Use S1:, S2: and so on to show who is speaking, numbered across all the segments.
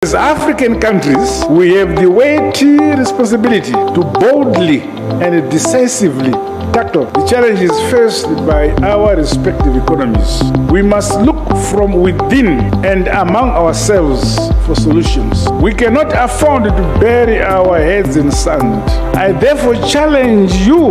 S1: As African countries, we have the weighty responsibility to boldly and decisively tackle the challenges faced by our respective economies. We must look from within and among ourselves for solutions. We cannot afford to bury our heads in sand. I therefore challenge you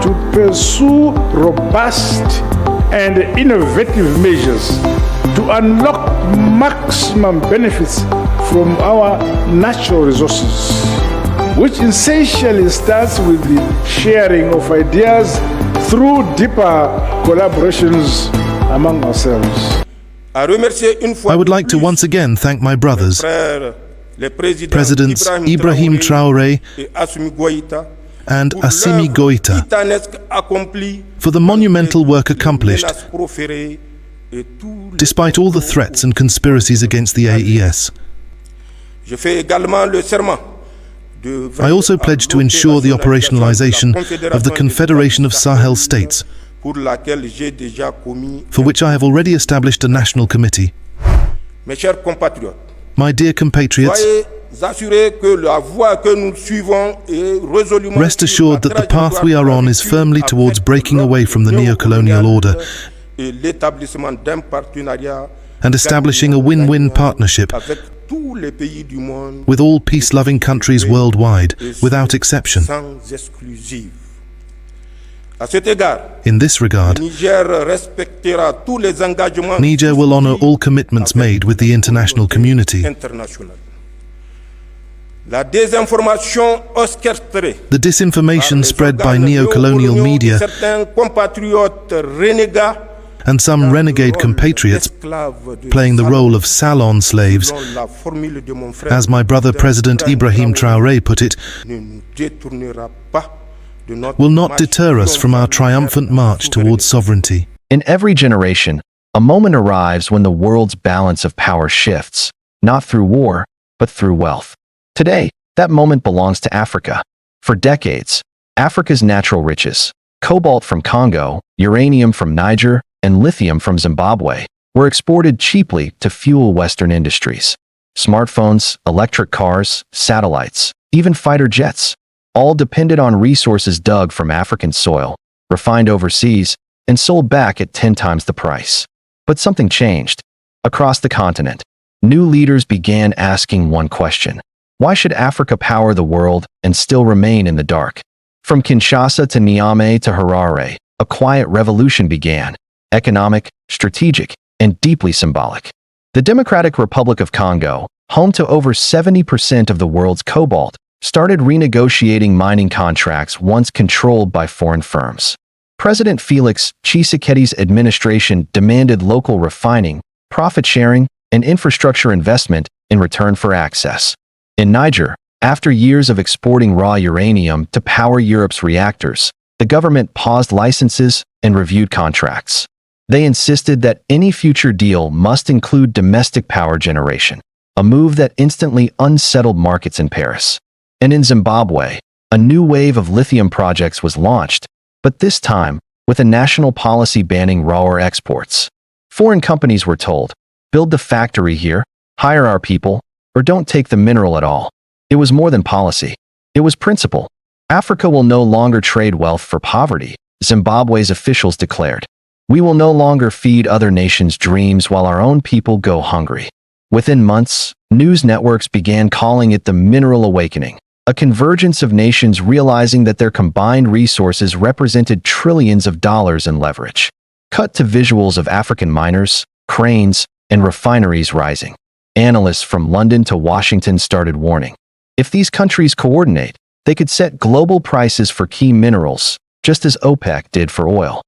S1: to pursue robust and innovative measures to unlock maximum benefits from our natural resources, which essentially starts with the sharing of ideas through deeper collaborations among ourselves.
S2: I would like to once again thank my brothers, Presidents Ibrahim Traoré and Assimi Goïta, for the monumental work accomplished despite all the threats and conspiracies against the AES. I also pledge to ensure the operationalization of the Confederation of Sahel States, for which I have already established a national committee. My dear compatriots, rest assured that the path we are on is firmly towards breaking away from the neo-colonial order and establishing a win-win partnership with all peace-loving countries worldwide, without exception. In this regard, Niger will honor all commitments made with the international community. The disinformation spread by neo-colonial media and some renegade compatriots playing the role of salon slaves, as my brother President Ibrahim Traoré put it, will not deter us from our triumphant march towards sovereignty.
S3: In every generation, a moment arrives when the world's balance of power shifts, not through war, but through wealth. Today, that moment belongs to Africa. For decades, Africa's natural riches, cobalt from Congo, uranium from Niger, and lithium from Zimbabwe, were exported cheaply to fuel Western industries. Smartphones, electric cars, satellites, even fighter jets, all depended on resources dug from African soil, refined overseas, and sold back at 10 times the price. But something changed. Across the continent, new leaders began asking one question: why should Africa power the world and still remain in the dark? From Kinshasa to Niamey to Harare, a quiet revolution began. Economic, strategic, and deeply symbolic. The Democratic Republic of Congo, home to over 70% of the world's cobalt, started renegotiating mining contracts once controlled by foreign firms. President Felix Tshisekedi's administration demanded local refining, profit-sharing, and infrastructure investment in return for access. In Niger, after years of exporting raw uranium to power Europe's reactors, the government paused licenses and reviewed contracts. They insisted that any future deal must include domestic power generation, a move that instantly unsettled markets in Paris. And in Zimbabwe, a new wave of lithium projects was launched, but this time with a national policy banning raw ore exports. Foreign companies were told, build the factory here, hire our people, or don't take the mineral at all. It was more than policy. It was principle. Africa will no longer trade wealth for poverty, Zimbabwe's officials declared. We will no longer feed other nations' dreams while our own people go hungry. Within months, news networks began calling it the Mineral Awakening, a convergence of nations realizing that their combined resources represented trillions of dollars in leverage. Cut to visuals of African miners, cranes, and refineries rising. Analysts from London to Washington started warning. If these countries coordinate, they could set global prices for key minerals, just as OPEC did for oil.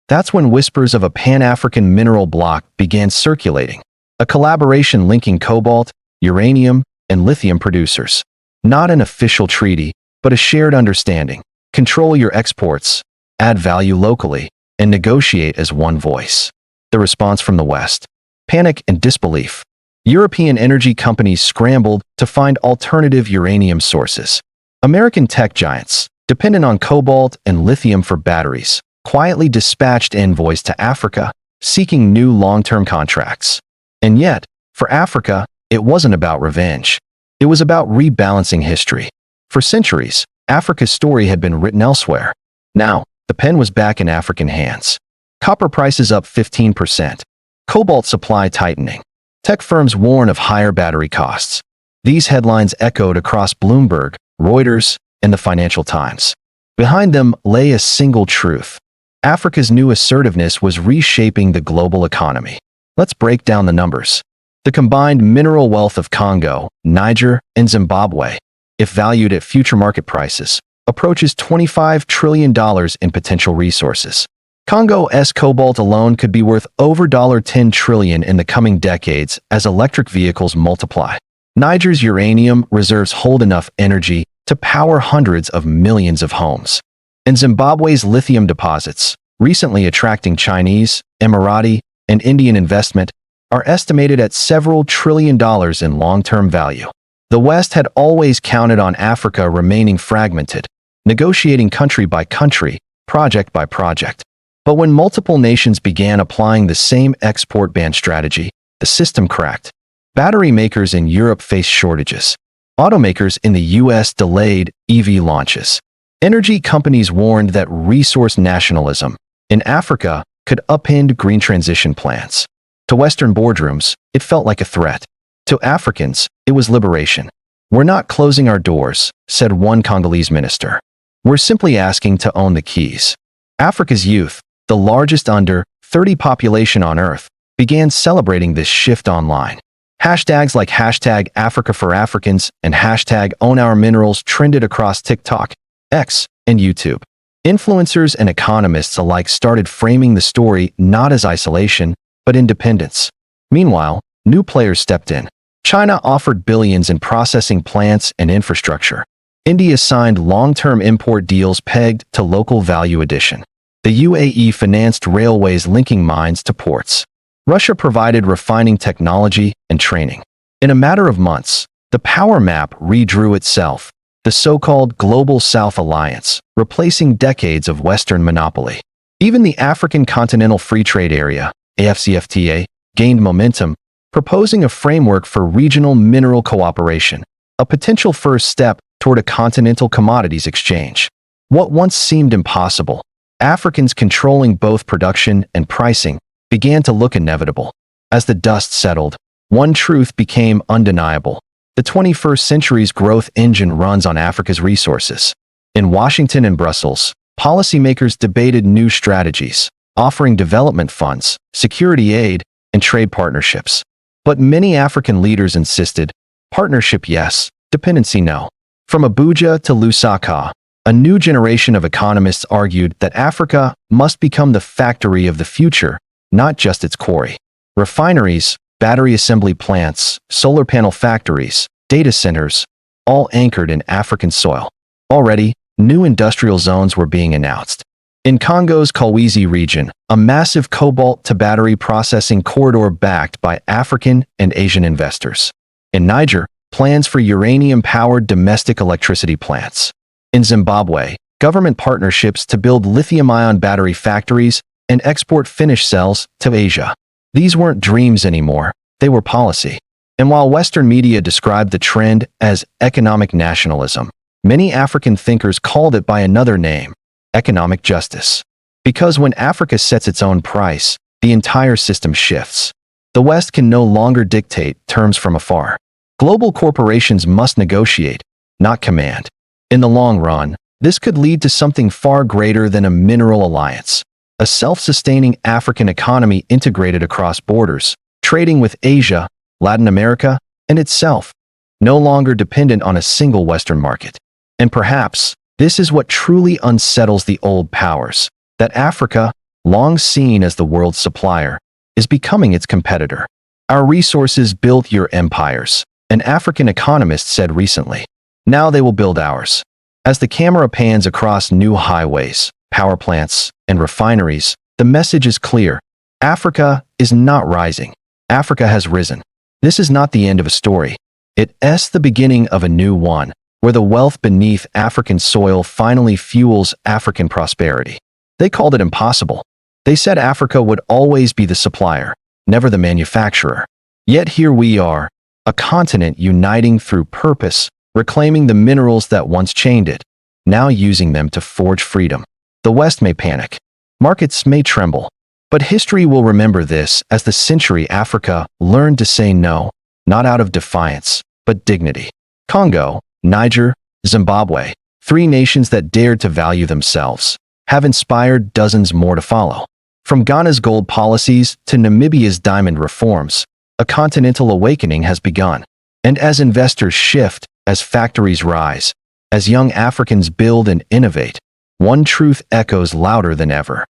S3: That's when whispers of a Pan-African mineral bloc began circulating, a collaboration linking cobalt, uranium, and lithium producers. Not an official treaty, but a shared understanding. Control your exports, add value locally, and negotiate as one voice. The response from the West: panic and disbelief. European energy companies scrambled to find alternative uranium sources. American tech giants, dependent on cobalt and lithium for batteries, quietly dispatched envoys to Africa, seeking new long-term contracts. And yet, for Africa, It wasn't about revenge. It was about rebalancing history. For centuries, Africa's story had been written elsewhere. Now, the pen was back in African hands. Copper prices up 15%. Cobalt supply tightening. Tech firms warn of higher battery costs. These headlines echoed across Bloomberg, Reuters, and the Financial Times. Behind them lay a single truth. Africa's new assertiveness was reshaping the global economy. Let's break down the numbers. The combined mineral wealth of Congo, Niger, and Zimbabwe, if valued at future market prices, approaches $25 trillion in potential resources. Congo's cobalt alone could be worth over $10 trillion in the coming decades as electric vehicles multiply. Niger's uranium reserves hold enough energy to power hundreds of millions of homes. And Zimbabwe's lithium deposits, recently attracting Chinese, Emirati, and Indian investment, are estimated at several trillion dollars in long-term value. The West had always counted on Africa remaining fragmented, negotiating country by country, project by project. But when multiple nations began applying the same export ban strategy, the system cracked. Battery makers in Europe faced shortages. Automakers in the US delayed EV launches. Energy companies warned that resource nationalism in Africa could upend green transition plans. To Western boardrooms, it felt like a threat. To Africans, it was liberation. "We're not closing our doors," said one Congolese minister. "We're simply asking to own the keys." Africa's youth, the largest under 30 population on Earth, began celebrating this shift online. Hashtags like #AfricaForAfricans and #OwnOurMinerals trended across TikTok, X, and YouTube. Influencers and economists alike started framing the story not as isolation, but independence. Meanwhile, new players stepped in. China offered billions in processing plants and infrastructure. India signed long-term import deals pegged to local value addition. The UAE financed railways linking mines to ports. Russia provided refining technology and training. In a matter of months, the power map redrew itself, the so-called Global South Alliance, replacing decades of Western monopoly. Even the African Continental Free Trade Area, AfCFTA, gained momentum, proposing a framework for regional mineral cooperation, a potential first step toward a continental commodities exchange. What once seemed impossible, Africans controlling both production and pricing, began to look inevitable. As the dust settled, one truth became undeniable. The 21st century's growth engine runs on Africa's resources. In Washington and Brussels, policymakers debated new strategies, offering development funds, security aid, and trade partnerships. But many African leaders insisted, partnership yes, dependency no. From Abuja to Lusaka, a new generation of economists argued that Africa must become the factory of the future, not just its quarry. Refineries, battery assembly plants, solar panel factories, data centers, all anchored in African soil. Already, new industrial zones were being announced. In Congo's Kolwezi region, a massive cobalt-to-battery processing corridor backed by African and Asian investors. In Niger, plans for uranium-powered domestic electricity plants. In Zimbabwe, government partnerships to build lithium-ion battery factories and export finished cells to Asia. These weren't dreams anymore, they were policy. And while Western media described the trend as economic nationalism, many African thinkers called it by another name, economic justice. Because when Africa sets its own price, the entire system shifts. The West can no longer dictate terms from afar. Global corporations must negotiate, not command. In the long run, this could lead to something far greater than a mineral alliance. A self-sustaining African economy integrated across borders, trading with Asia, Latin America, and itself, no longer dependent on a single Western market. And perhaps, this is what truly unsettles the old powers, that Africa, long seen as the world's supplier, is becoming its competitor. Our resources built your empires, an African economist said recently. Now they will build ours. As the camera pans across new highways, power plants, and refineries, the message is clear. Africa is not rising. Africa has risen. This is not the end of a story. It's the beginning of a new one, where the wealth beneath African soil finally fuels African prosperity. They called it impossible. They said Africa would always be the supplier, never the manufacturer. Yet here we are, a continent uniting through purpose, reclaiming the minerals that once chained it, now using them to forge freedom. The West may panic, markets may tremble, but history will remember this as the century Africa learned to say no, not out of defiance, but dignity. Congo, Niger, Zimbabwe, three nations that dared to value themselves, have inspired dozens more to follow. From Ghana's gold policies to Namibia's diamond reforms, a continental awakening has begun. And as investors shift, as factories rise, as young Africans build and innovate, one truth echoes louder than ever.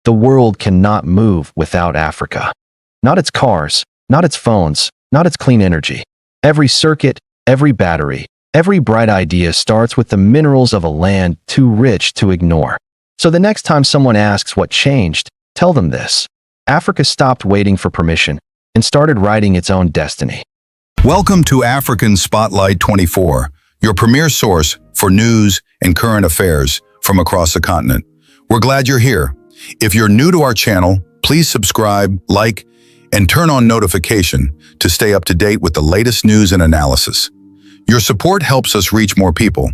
S3: The world cannot move without Africa. Not its cars, not its phones, not its clean energy. Every circuit, every battery, every bright idea starts with the minerals of a land too rich to ignore. So the next time someone asks what changed, tell them this. Africa stopped waiting for permission and started writing its own destiny.
S4: Welcome to African Spotlight 24, your premier source for news and current affairs from across the continent. We're glad you're here. If you're new to our channel, please subscribe, like, and turn on notification to stay up to date with the latest news and analysis. Your support helps us reach more people.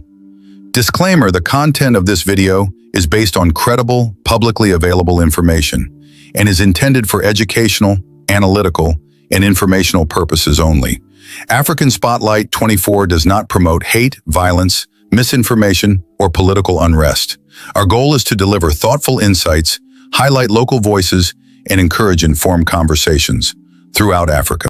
S4: Disclaimer: the content of this video is based on credible, publicly available information and is intended for educational, analytical, and informational purposes only. African Spotlight 24 does not promote hate, violence, misinformation, or political unrest. Our goal is to deliver thoughtful insights, highlight local voices, and encourage informed conversations throughout Africa.